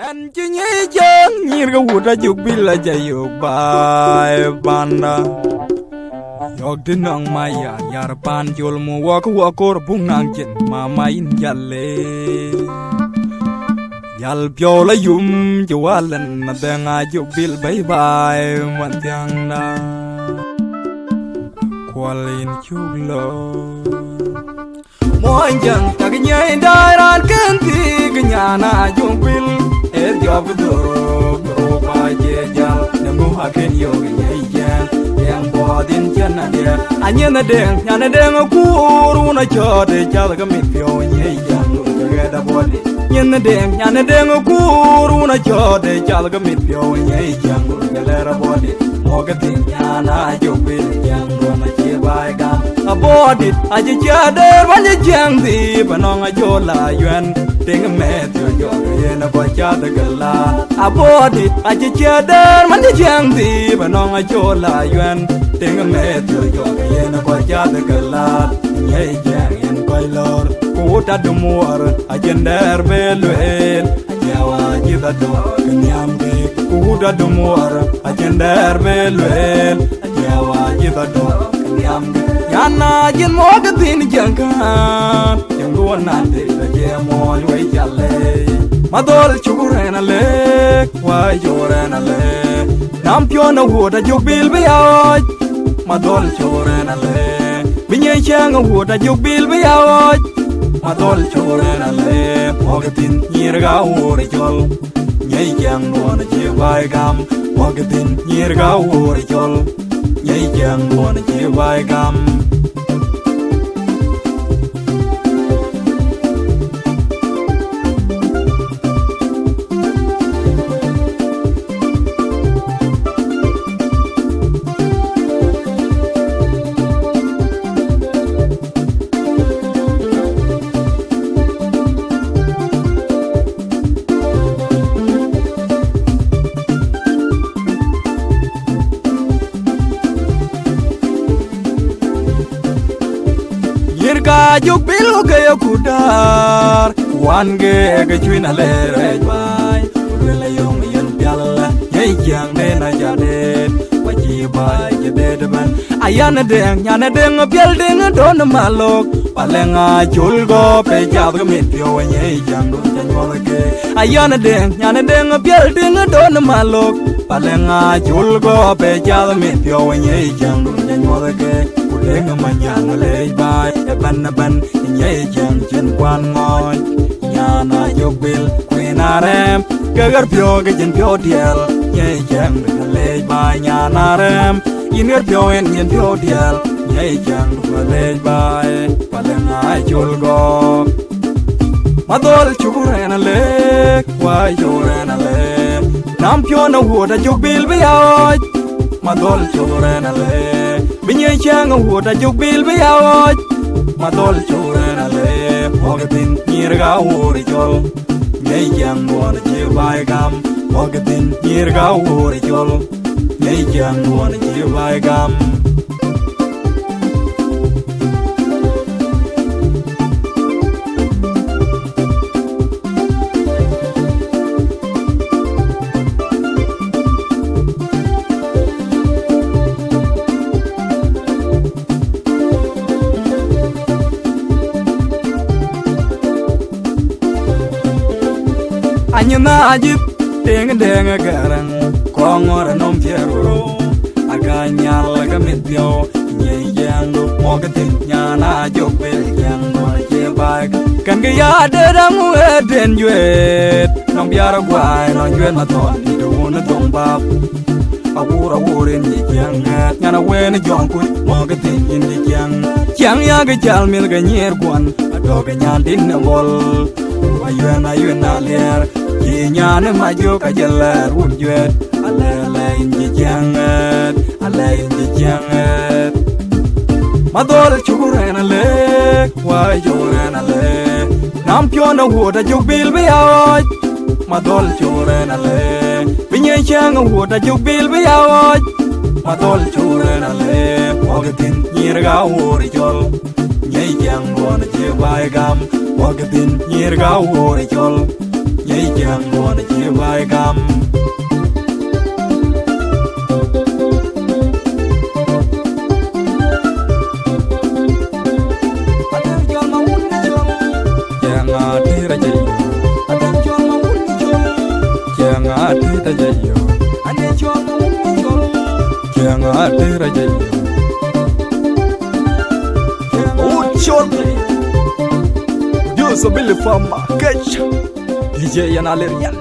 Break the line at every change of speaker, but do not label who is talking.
En chinyi jeng nyir ga wuda juk bila jayuk bai banda Yok dinang maya yar pan jul mu wakor bung nang jin mama in jalle Yal piola yum jualan na denga juk bil bai bai mantiang na Kwalin chuglo Moanjang tagnyay dairan kenti gnyana juk bil job duro bro ba je jal nemu haken yo nyai jan yang bodin chana dia anya na deng kuru na chode chal ga mi pyo nyai jan ga da bodi nya na deng kuru na chode chal ga mi pyo nyai jan ga la ra bodi moga tin na jo bil jan ro na che bai ga a bodi a je chade ban je jang di banong a jo la yuen ting me tu jo na ba cha da gala a body a che che der man de jang di ba nong a cho la yuen ting me tu jo na ba cha da gala ye jang en pai lor ku ta du muar a chen der be luen a ja wa ji da do nyam bi ku ta du muar a chen der be luen a ja wa ji da do nyam bi yana jin mo ga tin jang kan yang luan nan de je mo wei challe Madol chugurena le, wai jorena le. Nampiona woda jubil biawaj. Madol chugurena le, binye changa woda jubil biawaj. Madol chugurena le, wagatin nyirga wori jol. Nyai jang nuana jibai gam, wagatin nyirga wori jol. Nyai jang nuana jibai gam. Juk bilu gaya kudar wan ge chuin ale rej bai le yong yen pyala yei jang ne na jaden waji bai je de ban ayana deng pyal deng don malok palenga chul go pe jab ga mit pyo yei jang do jan wal ge ayana deng pyal deng don malok palenga chul go pe jab mit pyo yei jang do jan wal ge Lenga manyang le bai ban nyai jang chen kwan ngoi nyana yobil kwinarem kagar pyo ge jen pyo dial nyai jang le bai nyana reminer pyo en yen pyo dial nyai jang le bai palenga chul go madol chugurena le wai jorena le nam pyo na woda yobil biawaj madol chugurena le Binye chang woda juk bil biawaj Madol churena le Mogatin nyirga wori jol Nyai jang wana jibai gam Mogatin nyirga wori jol Nyai jang wana jibai gam Anyana ajit deng garang kongor nom jero aganyal ga mityo nyai jang do mogatin nyana jopel jang do je bag kan ga ya de dang den juet nom biara gwai no juet ma ton di do na dong bab awura wurin ni jang nyana wen jong ku mogatin in di jang ya ga jal mil ga nyer kwan do ga nyan din na wol ayuen na ler Nyane maju kajelar wujud Alele inji jangat Madol chugurena le Wai jorena le Nampiona woda juk bil biawaj Madol chugurena le Binye changa woda juk bil biawaj Madol chugurena le Mogatin nyirga wori jol Nyai jang wana jibai gam Mogatin nyirga wori jol nhảy chàng buồn chia vai cam ta jayo ane chol chol kyang ate ra jayo chol Dios billy fama catch DJ Yanalerian